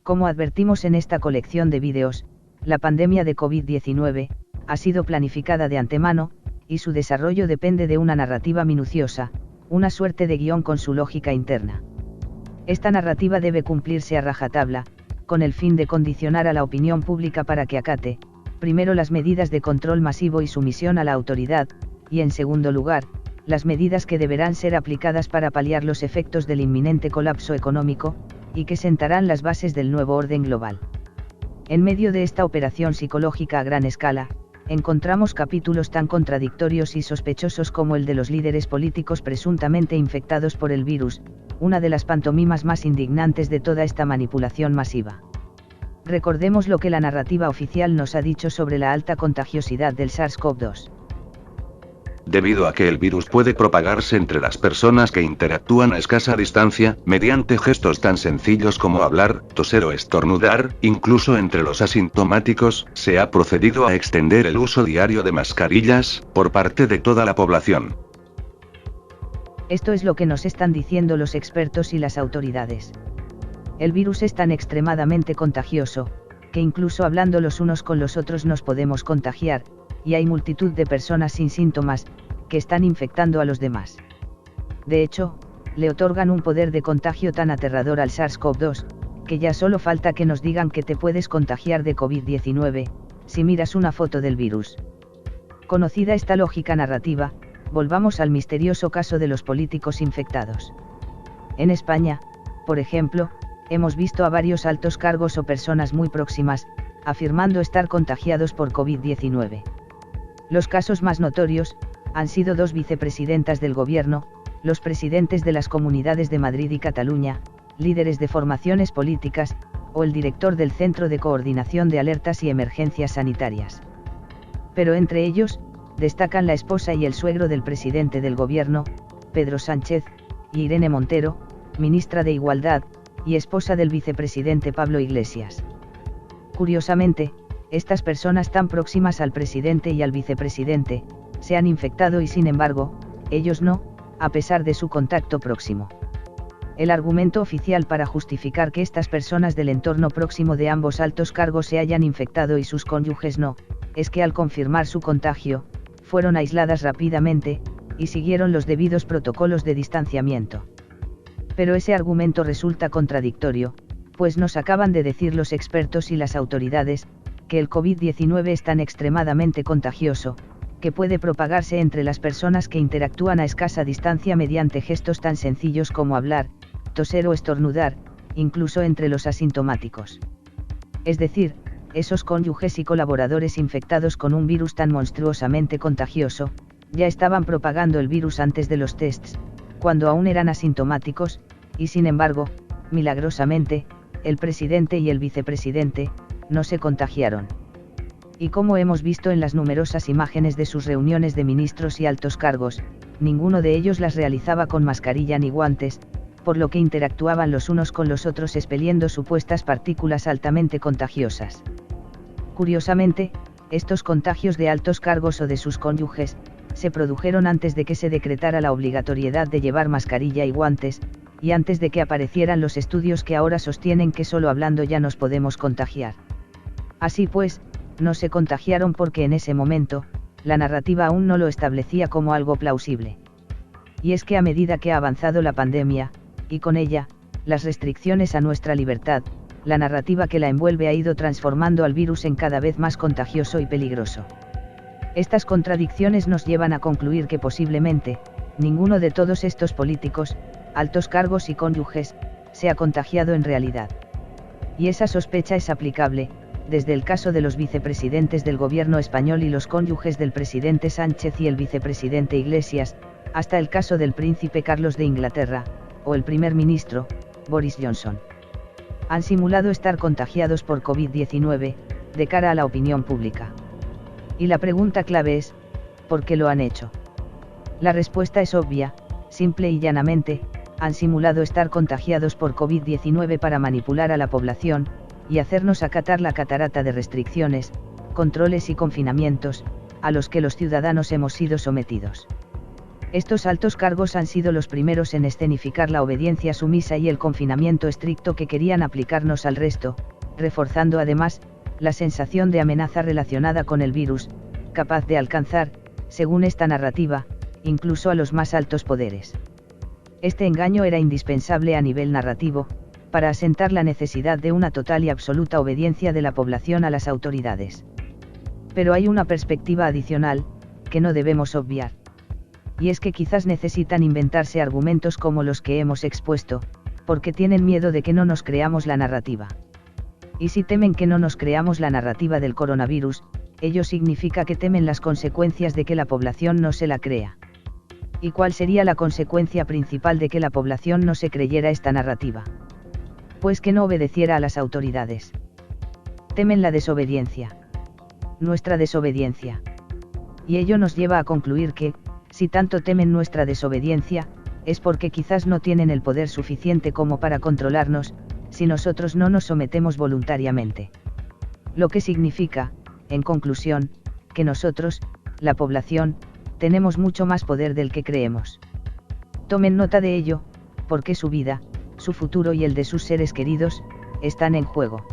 Como advertimos en esta colección de vídeos, la pandemia de COVID-19 ha sido planificada de antemano, y su desarrollo depende de una narrativa minuciosa, una suerte de guión con su lógica interna. Esta narrativa debe cumplirse a rajatabla, con el fin de condicionar a la opinión pública para que acate, primero las medidas de control masivo y sumisión a la autoridad, y en segundo lugar, las medidas que deberán ser aplicadas para paliar los efectos del inminente colapso económico, y que sentarán las bases del nuevo orden global. En medio de esta operación psicológica a gran escala, encontramos capítulos tan contradictorios y sospechosos como el de los líderes políticos presuntamente infectados por el virus, una de las pantomimas más indignantes de toda esta manipulación masiva. Recordemos lo que la narrativa oficial nos ha dicho sobre la alta contagiosidad del SARS-CoV-2. Debido a que el virus puede propagarse entre las personas que interactúan a escasa distancia, mediante gestos tan sencillos como hablar, toser o estornudar, incluso entre los asintomáticos, se ha procedido a extender el uso diario de mascarillas, por parte de toda la población. Esto es lo que nos están diciendo los expertos y las autoridades. El virus es tan extremadamente contagioso, que incluso hablando los unos con los otros nos podemos contagiar, y hay multitud de personas sin síntomas, que están infectando a los demás. De hecho, le otorgan un poder de contagio tan aterrador al SARS-CoV-2, que ya solo falta que nos digan que te puedes contagiar de COVID-19, si miras una foto del virus. Conocida esta lógica narrativa, volvamos al misterioso caso de los políticos infectados. En España, por ejemplo, hemos visto a varios altos cargos o personas muy próximas, afirmando estar contagiados por COVID-19. Los casos más notorios han sido dos vicepresidentas del gobierno, los presidentes de las comunidades de Madrid y Cataluña, líderes de formaciones políticas, o el director del Centro de Coordinación de Alertas y Emergencias Sanitarias. Pero entre ellos, destacan la esposa y el suegro del presidente del gobierno, Pedro Sánchez, y Irene Montero, ministra de Igualdad, y esposa del vicepresidente Pablo Iglesias. Curiosamente, estas personas tan próximas al presidente y al vicepresidente, se han infectado y sin embargo, ellos no, a pesar de su contacto próximo. El argumento oficial para justificar que estas personas del entorno próximo de ambos altos cargos se hayan infectado y sus cónyuges no, es que al confirmar su contagio, fueron aisladas rápidamente, y siguieron los debidos protocolos de distanciamiento. Pero ese argumento resulta contradictorio, pues nos acaban de decir los expertos y las autoridades, que el COVID-19 es tan extremadamente contagioso, que puede propagarse entre las personas que interactúan a escasa distancia mediante gestos tan sencillos como hablar, toser o estornudar, incluso entre los asintomáticos. Es decir, esos cónyuges y colaboradores infectados con un virus tan monstruosamente contagioso, ya estaban propagando el virus antes de los tests, cuando aún eran asintomáticos, y sin embargo, milagrosamente, el presidente y el vicepresidente, no se contagiaron. Y como hemos visto en las numerosas imágenes de sus reuniones de ministros y altos cargos, ninguno de ellos las realizaba con mascarilla ni guantes, por lo que interactuaban los unos con los otros expeliendo supuestas partículas altamente contagiosas. Curiosamente, estos contagios de altos cargos o de sus cónyuges, se produjeron antes de que se decretara la obligatoriedad de llevar mascarilla y guantes, y antes de que aparecieran los estudios que ahora sostienen que solo hablando ya nos podemos contagiar. Así pues, no se contagiaron porque en ese momento, la narrativa aún no lo establecía como algo plausible. Y es que a medida que ha avanzado la pandemia, y con ella, las restricciones a nuestra libertad, la narrativa que la envuelve ha ido transformando al virus en cada vez más contagioso y peligroso. Estas contradicciones nos llevan a concluir que posiblemente, ninguno de todos estos políticos, altos cargos y cónyuges, se ha contagiado en realidad. Y esa sospecha es aplicable, desde el caso de los vicepresidentes del gobierno español y los cónyuges del presidente Sánchez y el vicepresidente Iglesias, hasta el caso del príncipe Carlos de Inglaterra, o el primer ministro, Boris Johnson. Han simulado estar contagiados por COVID-19, de cara a la opinión pública. Y la pregunta clave es, ¿por qué lo han hecho? La respuesta es obvia, simple y llanamente, han simulado estar contagiados por COVID-19 para manipular a la población, y hacernos acatar la catarata de restricciones, controles y confinamientos, a los que los ciudadanos hemos sido sometidos. Estos altos cargos han sido los primeros en escenificar la obediencia sumisa y el confinamiento estricto que querían aplicarnos al resto, reforzando además, la sensación de amenaza relacionada con el virus, capaz de alcanzar, según esta narrativa, incluso a los más altos poderes. Este engaño era indispensable a nivel narrativo, para asentar la necesidad de una total y absoluta obediencia de la población a las autoridades. Pero hay una perspectiva adicional, que no debemos obviar. Y es que quizás necesitan inventarse argumentos como los que hemos expuesto, porque tienen miedo de que no nos creamos la narrativa. Y si temen que no nos creamos la narrativa del coronavirus, ello significa que temen las consecuencias de que la población no se la crea. ¿Y cuál sería la consecuencia principal de que la población no se creyera esta narrativa? Pues que no obedeciera a las autoridades. Temen la desobediencia. Nuestra desobediencia. Y ello nos lleva a concluir que, si tanto temen nuestra desobediencia, es porque quizás no tienen el poder suficiente como para controlarnos, si nosotros no nos sometemos voluntariamente. Lo que significa, en conclusión, que nosotros, la población, tenemos mucho más poder del que creemos. Tomen nota de ello, porque su vida, su futuro y el de sus seres queridos, están en juego.